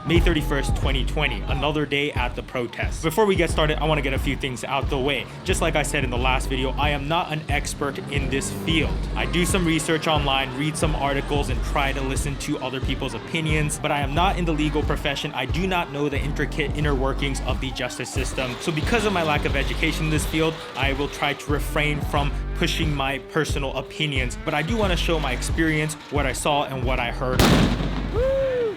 May 31st, 2020, another day at the protest. Before we get started, I want to get a few things out the way. Just like I said in the last video, I am not an expert in this field. I do some research online, read some articles, and try to listen to other people's opinions, but I am not in the legal profession. I do not know the intricate inner workings of the justice system. So because of my lack of education in this field, I will try to refrain from pushing my personal opinions, but I do want to show my experience, what I saw and what I heard.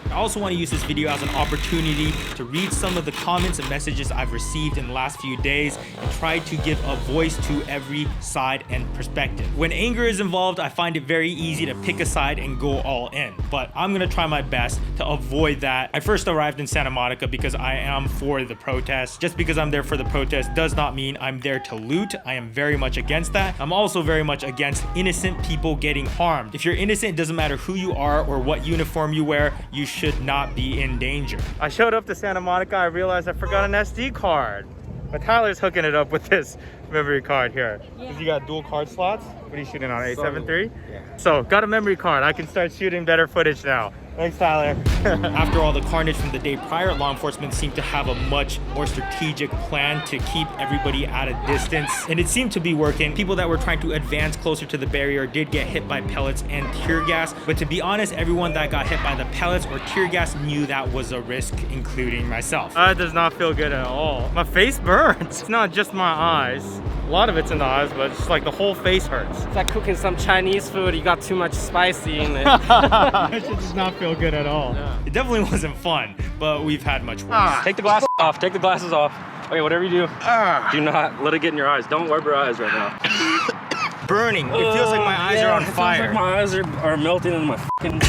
I also want to use this video as an opportunity to read some of the comments and messages I've received in the last few days and try to give a voice to every side and perspective. When anger is involved, I find it very easy to pick a side and go all in, but I'm gonna try my best to avoid that. I first arrived in Santa Monica because I am for the protest. Just because I'm there for the protest does not mean I'm there to loot. I am very much against that. I'm also very much against innocent people getting harmed. If you're innocent, it doesn't matter who you are or what uniform you wear, you should not be in danger. I showed up to Santa Monica, I realized I forgot an SD card. But Tyler's hooking it up with this memory card here. Because you got dual card slots. What are you shooting on, A7 III? Yeah. So, got a memory card. I can start shooting better footage now. Thanks, Tyler. After all the carnage from the day prior, law enforcement seemed to have a much more strategic plan to keep everybody at a distance. And it seemed to be working. People that were trying to advance closer to the barrier did get hit by pellets and tear gas. But to be honest, everyone that got hit by the pellets or tear gas knew that was a risk, including myself. That does not feel good at all. My face burns. It's not just my eyes. A lot of it's in the eyes, but it's like the whole face hurts. It's like cooking some Chinese food. You got too much spicy in it. It should just not feel good at all. Yeah. It definitely wasn't fun, but we've had much worse. Take the glasses off. Take the glasses off. Okay, whatever you do, do not let it get in your eyes. Don't wipe your eyes right now. Burning. It feels like my eyes are on fire. Like my eyes are melting in my fucking...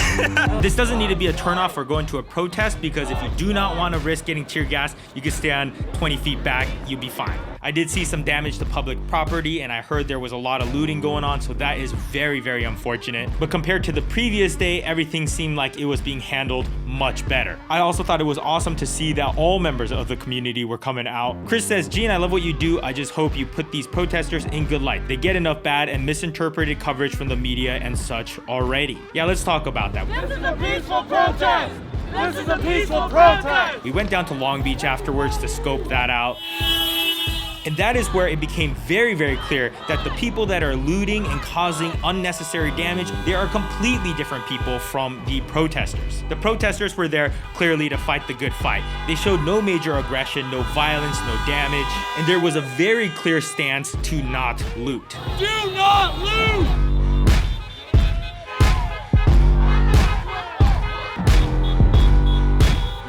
This doesn't need to be a turnoff for going to a protest, because if you do not want to risk getting tear gas, you can stand 20 feet back, you'll be fine. I did see some damage to public property, and I heard there was a lot of looting going on, so that is very, very unfortunate. But compared to the previous day, everything seemed like it was being handled much better. I also thought it was awesome to see that all members of the community were coming out. Chris says, Gene, I love what you do. I just hope you put these protesters in good light. They get enough bad and misinterpreted coverage from the media and such already. Yeah, let's talk about that. This is a peaceful protest! This is a peaceful protest! We went down to Long Beach afterwards to scope that out. And that is where it became very, very clear that the people that are looting and causing unnecessary damage, they are completely different people from the protesters. The protesters were there clearly to fight the good fight. They showed no major aggression, no violence, no damage, and there was a very clear stance to not loot. Do not loot!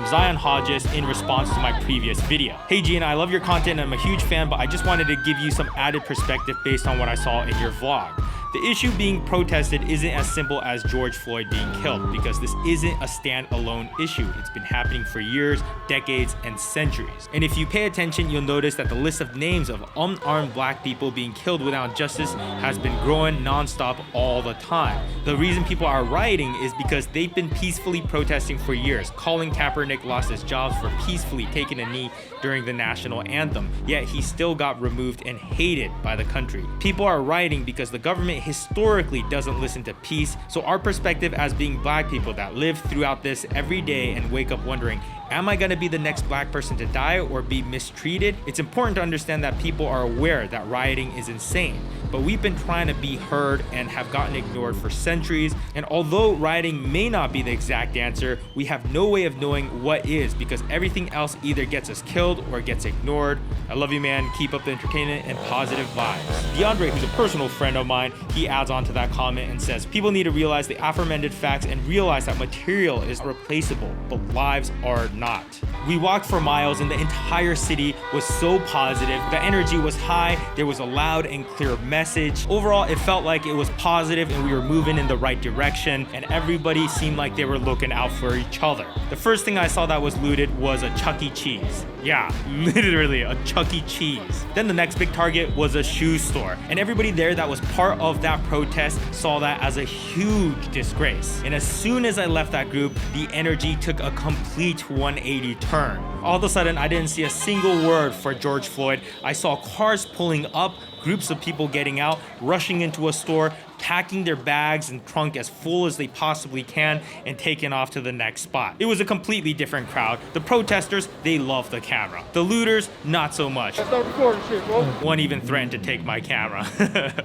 Zion Hodges in response to my previous video. Hey Gene, I love your content and I'm a huge fan, but I just wanted to give you some added perspective based on what I saw in your vlog. The issue being protested isn't as simple as George Floyd being killed, because this isn't a standalone issue. It's been happening for years, decades, and centuries. And if you pay attention, you'll notice that the list of names of unarmed black people being killed without justice has been growing non-stop all the time. The reason people are rioting is because they've been peacefully protesting for years. Colin Kaepernick lost his job for peacefully taking a knee during the national anthem, yet he still got removed and hated by the country. People are rioting because the government historically doesn't listen to peace, so our perspective as being black people that live throughout this every day and wake up wondering, am I gonna be the next black person to die or be mistreated? It's important to understand that people are aware that rioting is insane, but we've been trying to be heard and have gotten ignored for centuries. And although rioting may not be the exact answer, we have no way of knowing what is, because everything else either gets us killed or gets ignored. I love you, man. Keep up the entertainment and positive vibes. DeAndre, who's a personal friend of mine, he adds on to that comment and says, people need to realize the aforementioned facts and realize that material is replaceable, but lives are not. We walked for miles and the entire city was so positive. The energy was high. There was a loud and clear message. Overall, it felt like it was positive and we were moving in the right direction, and everybody seemed like they were looking out for each other. The first thing I saw that was looted was a Chuck E. Cheese. Yeah, literally a Chuck E. Cheese. Then the next big target was a shoe store, and everybody there that was part of that protest saw that as a huge disgrace. And as soon as I left that group, the energy took a complete 180 turn. All of a sudden, I didn't see a single word for George Floyd. I saw cars pulling up, groups of people getting out, rushing into a store, packing their bags and trunk as full as they possibly can and taking off to the next spot. It was a completely different crowd. The protesters, they love the camera. The looters, not so much. One even threatened to take my camera.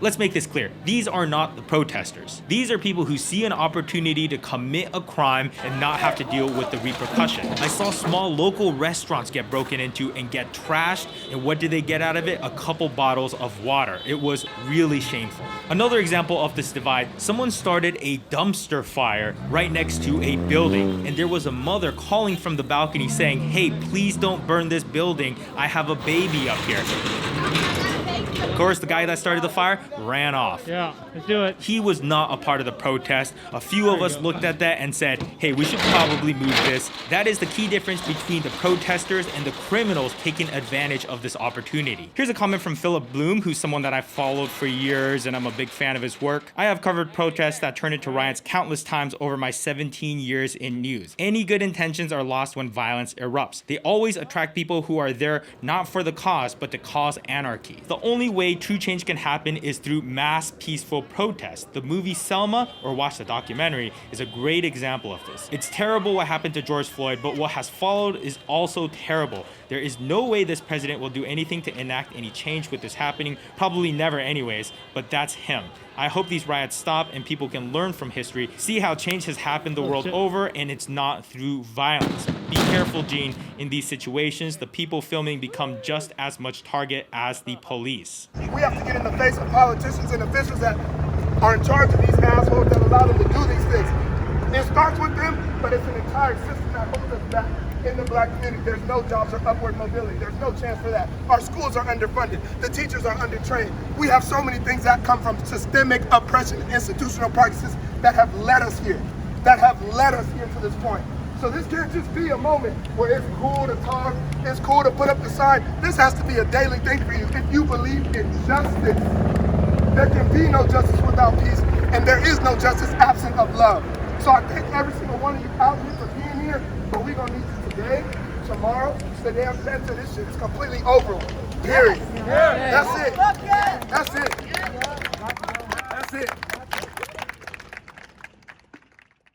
Let's make this clear. These are not the protesters. These are people who see an opportunity to commit a crime and not have to deal with the repercussion. I saw small local restaurants get broken into and get trashed, and what did they get out of it? A couple bottles of water. It was really shameful. Another example of this divide, someone started a dumpster fire right next to a building, and there was a mother calling from the balcony saying, "Hey, please don't burn this building. I have a baby up here." Of course, the guy that started the fire ran off. Yeah, let's do it. He was not a part of the protest. A few of us looked at that and said, hey, we should probably move this. That is the key difference between the protesters and the criminals taking advantage of this opportunity. Here's a comment from Philip Bloom, who's someone that I've followed for years and I'm a big fan of his work. I have covered protests that turned into riots countless times over my 17 years in news. Any good intentions are lost when violence erupts. They always attract people who are there not for the cause, but to cause anarchy. The only way true change can happen is through mass peaceful protest. The movie Selma, or watch the documentary, is a great example of this. It's terrible what happened to George Floyd, but what has followed is also terrible. There is no way this president will do anything to enact any change with this happening, probably never anyways, but that's him. I hope these riots stop and people can learn from history, see how change has happened the world over, and it's not through violence. Be careful, Gene. In these situations, the people filming become just as much target as the police. We have to get in the face of politicians and officials that are in charge of these assholes that allow them to do these things. It starts with them, but it's an entire system that holds us back. In the black community, there's no jobs or upward mobility. There's no chance for that. Our schools are underfunded. The teachers are undertrained. We have so many things that come from systemic oppression, institutional practices that have led us here, to this point. So this can't just be a moment where it's cool to talk, it's cool to put up the sign. This has to be a daily thing for you. If you believe in justice, there can be no justice without peace, and there is no justice absent of love. So I thank every single one of you out here for being here, but we're gonna need you today, tomorrow, so damn sense that this shit is completely over with. Period. That's it. That's it. That's it.